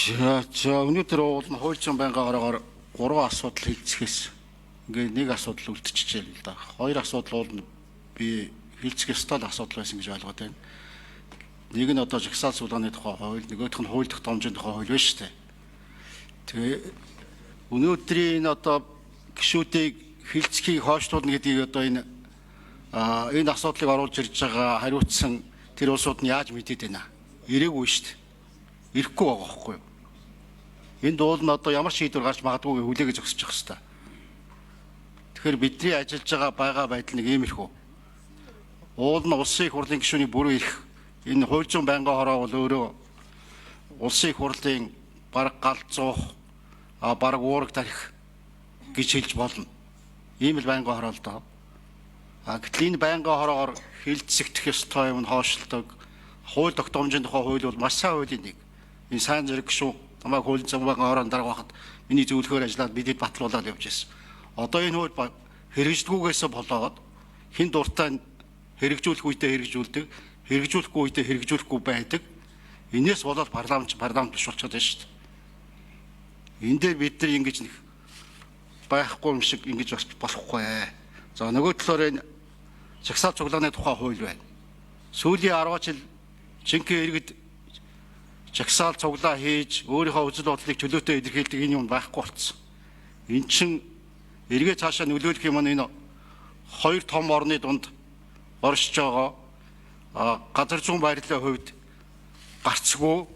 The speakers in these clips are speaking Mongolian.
За өнөөдөр уул нь хууль зүйн байнгаараар 3 асуудал хилцэхээс ингээ нэг асуудал үлдчихжээ л да. 2 асуудал бол би хилцэх ёстой л асуудал байсан гэж ойлгоод байна. Нэг нь одоо жагсаал суулганы тухай хууль, нөгөөх нь хууль тогтоомжийн тухай хууль байна шүү дээ. Тэгээ өнөөдрийн энэ одоо гишүүдийг хилцхийг хойшлуулна гэдгийг одоо энэ асуудлыг оруулж ирж байгаа хариуцсан тэр улсууд нь яаж мэдээд байна? Ирээгүй шүү дээ. Ирэхгүй байгаа байхгүй юу? Энд уул нь одоо ямар шийдвэр гарч магадгүй хүлээгэж зогсож явах хэрэгтэй. Тэгэхээр бидний ажиллаж байгаа байдал нэг иймэрхүү. Уул нь улсын их хурлын гишүүний бүрэн эрх энэ хууль зүйн байнгын хороо бол өөрөө улсын их хурлын бараг гал зуух бараг уураг тарих гэж хэлж болно. Ийм л байнгын хороо л доо. Гэтэл энэ байнгын хороогоор хилцэгдэх ёстой юм хойшлдог. Хууль тогтоомжийн тухай хууль бол маш сайн хуулийн нэг. Энэ сайн зэрэг шүү тамаг хуулийн зам байнгын хороонд дарга байхад миний зөвлөхөөр ажиллаад бидэд батлуулаад явж байсан. Одоо энэ хууль хэрэгждэггүйгээсээ болоод хин дуртай хэрэгжүүлэх үедээ хэрэгжүүлдэг, хэрэгжүүлэхгүй үедээ хэрэгжүүлэхгүй байдаг. Энээс болоод парламент биш болчиход байна шүү дээ. Энэ дээр бид нар ингэж нэг байхгүй юм шиг ингэж болохгүй. За нөгөө талаар энэ жагсаал цуглааны тухай хууль байна. Сүүлийн 10 жил жинхэнэ иргэд жагсаал цуглаа хийж өөрийнхөө үзэл бодлыг чөлөөтэй илэрхийлдэг энэ юм байхгүй болсон. Эн чин эргээ цаашаа нөлөөлөх юм энэ 2 том орны дунд оршиж байгаа газар зүйн байрлалын хувьд гарцгүй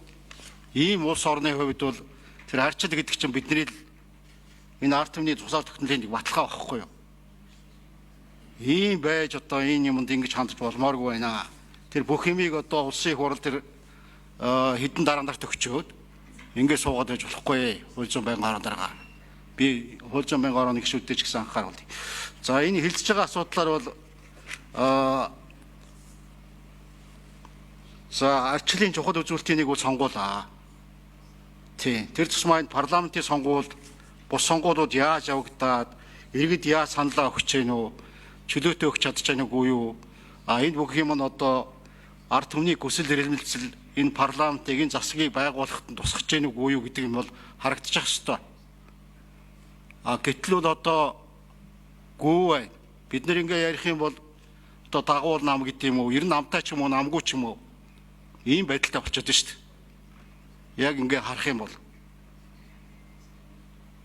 ийм улс орны хувьд бол тэр харьцал гэдэг чинь бидний энэ арт түмний тусаар тогтнолын нэг баталгаа байхгүй юу? Ийм байж одоо энэ юмд ингэж хандж болмооргүй байна. Тэр бүх юмыг одоо улсын их хурл тэр хэдэн дараа нарт өгчөөд ингэж суугаад байж болохгүй. Хууль зүйн байнгын дарга. Би хууль зүйн байнгын орны гишүүдтэй ч гэсэн анхааруулъя. За энэ хэлж байгаа асуудлаар бол за арчлалын чухал үзүүлэлтийн нэг бол сонгуулаа. Тийм. Тэр тусмаа энэ парламентын сонгуульд бус сонгуулиуд яаж явагдаад иргэд яаж саналаа өгч гэнэ үү? Чөлөөтэй өгч чадж байгааг юу? Энэ бүх юм нь одоо ард түмний хүсэл эрмэлзэл энэ парламентыг энэ засгийг байгуулахад тусгаж гэнэ үү юу гэдэг юм бол харагдчих ёстой. Гэтэл бол одоо гүү бай. Бид нэр ингээ ярих юм бол одоо дагуул нам гэдэг юм уу? Ер нь намтай ч юм уу, намгүй ч юм уу? Ийм байдалтай болчиход байна шүү дээ. Яг ингээ харах юм бол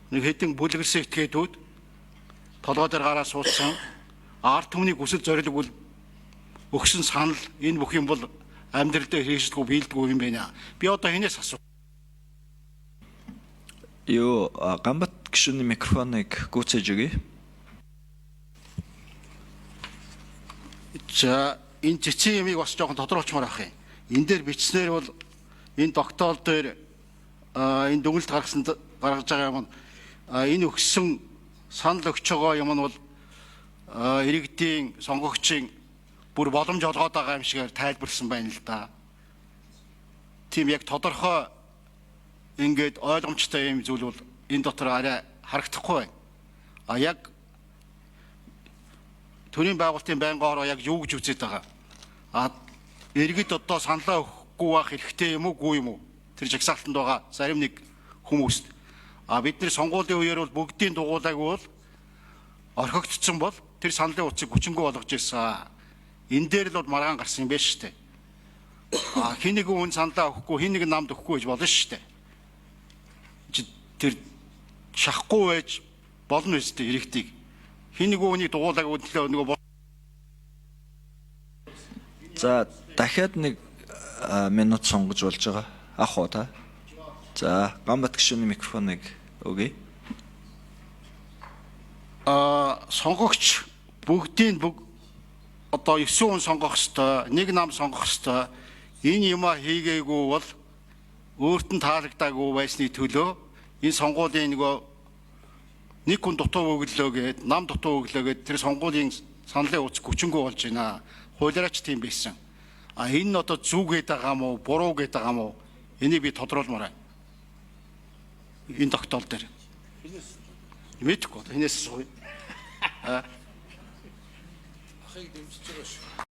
нэг хэдэн бүлгэрсэн этгээдүүд толгой дээр гараа суудсан ард түмний хүсэл зорилго бол өгсөн санал энэ бүх юм бол амьдрал дээр хэрэгждэггүй биелдэггүй юм байна. Би одоо хинээс асуу. Гамбат гишүүний микрофоныг гүйцээж өгье. За энэ цэцэн ямиг бас жоохон тодруулчмаар авах юм. Энэ дээр бичснээр бол энэ тогтоол дээр энэ дүгнэлт гаргаж байгаа юм. Энэ өгсөн санал өгч байгаа юм нь бол иргэдийн сонгогчийн бүр боломж олгоод байгаа юм шигээр тайлбарлсан байна л да. Тийм яг тодорхой ингээд ойлгомжтой юм зүйл бол энэ дотор арай харагдахгүй байна. Яг төрийн байгуулалтын байнгын хороо яг юу гэж үзээд байгаа. Иргэд одоо саналаа өгөхгүй байх хэрэгтэй юм уу, юм уу? Тэр жагсаалтанд байгаа зарим нэг хүмүүст. Бид нар сонгуулийн үеэр бол бүгдийн дугуулаагүй бол орхигдсон бол тэр саналын утсыг хүчингүй болгож ирсэн. Энэ дээр л бол маргаан гарсан юм байна шүү дээ. Хин нэг хүн саналаа өгөхгүй, хин нэг намд өгөхгүй гэж болно шүү дээ. Тэр шахахгүй байж болно үстэй иргэдийг. Хин нэг хүний дугуулаагүй төлөө нөгөө. За дахиад 1 минут сонгож болж байгаа. Ах уу та. За гамбат гишүүний микрофоныг өгье. Сонгогч бүгдийн одоо 9 хүн сонгох ёстой, нэг нам сонгох ёстой. Энэ юма хийгээгүй бол өөрт нь таалагдаагүй байсны төлөө энэ сонгуулийн нөгөө нэг хүн дутуу өглөө гээд, нам дутуу өглөө гээд тэр сонгуулийн саналын утас хүчингүй болж байна. Хуулиараач тийм байсан. Энэ нь одоо зүг гээд байгаа мó, буруу гээд байгаа мó? Энийг би тодруулмаар байна. Энэ тогтоол дээр. Мэдхгүй. Хинээс асууя. Ахыг дэмжиж байгаа шүү.